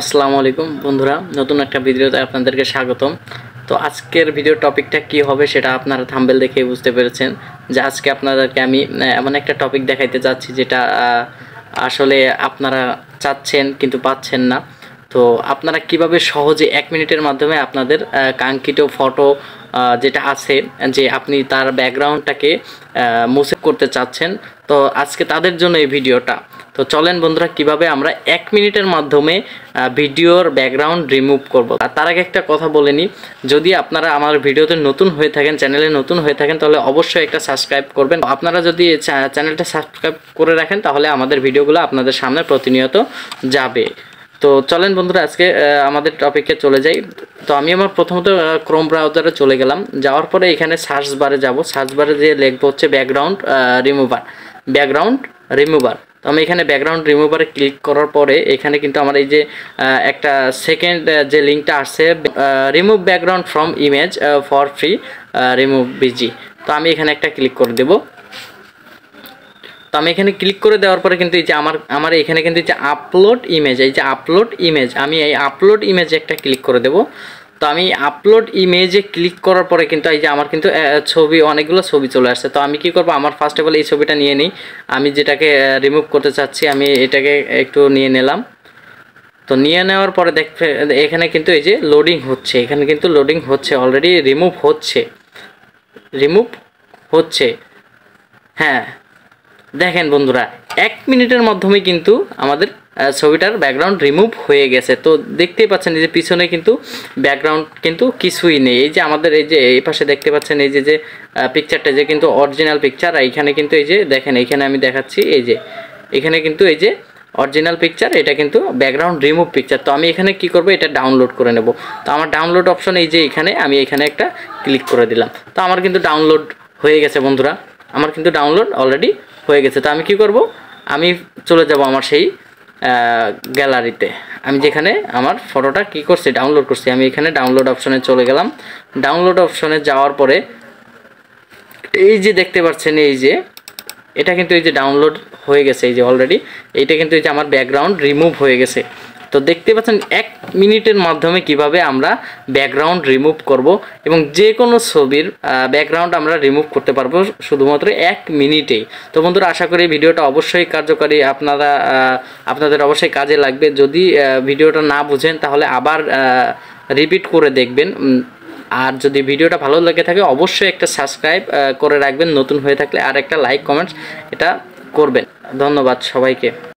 আসসালামু আলাইকুম বন্ধুরা, নতুন একটা ভিডিওতে আপনাদেরকে স্বাগতম। তো আজকের ভিডিওর টপিকটা কি হবে সেটা আপনারা থাম্বনেল দেখে বুঝতে পেরেছেন যে আজকে আপনাদেরকে আমি এমন একটা টপিক দেখাইতে যাচ্ছি যেটা আসলে আপনারা চাচ্ছেন কিন্তু পাচ্ছেন না। তো আপনারা কিভাবে সহজে 1 মিনিটের মাধ্যমে আপনাদের কাঙ্ক্ষিত ফটো যেটা আছে যে আপনি তার ব্যাকগ্রাউন্ডটাকে মুছে করতে চাচ্ছেন, তো আজকে তাদের জন্য এই ভিডিওটা। তো চলেন বন্ধুরা, কিভাবে আমরা 1 মিনিটের মাধ্যমে ভিডিওর ব্যাকগ্রাউন্ড রিমুভ করব। আর তার আগে একটা কথা বলে নিই, যদি আপনারা আমার ভিডিওতে নতুন হয়ে থাকেন, চ্যানেলে নতুন হয়ে থাকেন, তাহলে অবশ্যই একটা সাবস্ক্রাইব করবেন। আপনারা যদি চ্যানেলটা সাবস্ক্রাইব করে রাখেন তাহলে আমাদের ভিডিওগুলো আপনাদের সামনে প্রতিনিয়ত যাবে। তো চলেন বন্ধুরা, আজকে আমাদের টপিকে চলে যাই। তো আমি আমার প্রথমত ক্রোম ব্রাউজারে চলে গেলাম। যাওয়ার পরে এখানে সার্চ বারে যাব। সার্চ বারে যে লিখবো হচ্ছে ব্যাকগ্রাউন্ড রিমুভার। তো আমি এখানে ব্যাকগ্রাউন্ড রিমুভারে ক্লিক করার পরে এখানে কিন্তু আমার এই যে একটা সেকেন্ড যে লিঙ্কটা আসছে, remove background from image for free remove busy. তো আমি এখানে একটা ক্লিক করে দেব। তো আমি এখানে ক্লিক করে দেওয়ার পরে কিন্তু এই যে আমার এখানে কিন্তু এই যে আপলোড ইমেজ, আমি এই আপলোড ইমেজে একটা ক্লিক করে দেব। তো আমি আপলোড ইমেজে ক্লিক করার পরে কিন্তু এই যে আমার কিন্তু অনেকগুলো ছবি চলে আসছে। তো আমি কি করব, আমার ফার্স্ট অফ অল এই ছবিটা নিয়ে নিই। আমি যেটাকে রিমুভ করতে চাচ্ছি আমি এটাকে একটু নিয়ে নিলাম। তো নিয়ে নেওয়ার পরে এখানে কিন্তু এই যে লোডিং হচ্ছে, অলরেডি রিমুভ হচ্ছে। হ্যাঁ, দেখেন বন্ধুরা, 1 মিনিটের মাধ্যমে কিন্তু আমাদের ছবিটার ব্যাকগ্রাউন্ড রিমুভ হয়ে গেছে। তো দেখতেই পাচ্ছেন এই যে পিছনে কিন্তু ব্যাকগ্রাউন্ড কিন্তু কিছুই নেই। এই যে আমাদের এই যে এই পাশে দেখতে পাচ্ছেন এই যে পিকচারটা যে কিন্তু অরিজিনাল পিকচার। আর এইখানে কিন্তু এই যে দেখেন, এইখানে আমি দেখাচ্ছি, এই যে এখানে কিন্তু এই যে অরিজিনাল পিকচার, এটা কিন্তু ব্যাকগ্রাউন্ড রিমুভ পিকচার। তো আমি এখানে কি করব, এটা ডাউনলোড করে নেব। তো আমার ডাউনলোড অপশন এই যে আমি এখানে একটা ক্লিক করে দিলাম। তো আমার কিন্তু ডাউনলোড হয়ে গেছে বন্ধুরা, আমার কিন্তু ডাউনলোড অলরেডি হয়ে গেছে। তো আমি কি করব, আমি চলে যাব আমার সেই গ্যালারিতে, আমি যেখানে আমার ফটোটা কি করছি ডাউনলোড করছি। আমি এখানে ডাউনলোড অপশনে চলে গেলাম। ডাউনলোড অপশনে যাওয়ার পরে এই যে দেখতে পাচ্ছেন এই যে এটা কিন্তু এই যে ডাউনলোড হয়ে গেছে, এই যে অলরেডি এইটা কিন্তু এই যে আমার ব্যাকগ্রাউন্ড রিমুভ হয়ে গেছে। তো দেখতে পাচ্ছেন 1 মিনিটের মাধ্যমে কিভাবে আমরা ব্যাকগ্রাউন্ড রিমুভ করব এবং যে কোনো ছবির ব্যাকগ্রাউন্ড আমরা রিমুভ করতে পারবো শুধুমাত্র 1 মিনিটেই। তো বন্ধুরা, আশা করি ভিডিওটা অবশ্যই কার্যকরী, আপনাদের অবশ্যই কাজে লাগবে। যদি ভিডিওটা না বুঝেন তাহলে আবার রিপিট করে দেখবেন। আর যদি ভিডিওটা ভালো লেগে থাকে অবশ্যই একটা সাবস্ক্রাইব করে রাখবেন নতুন হয়ে থাকলে, আর একটা লাইক কমেন্টস এটা করবেন। ধন্যবাদ সবাইকে।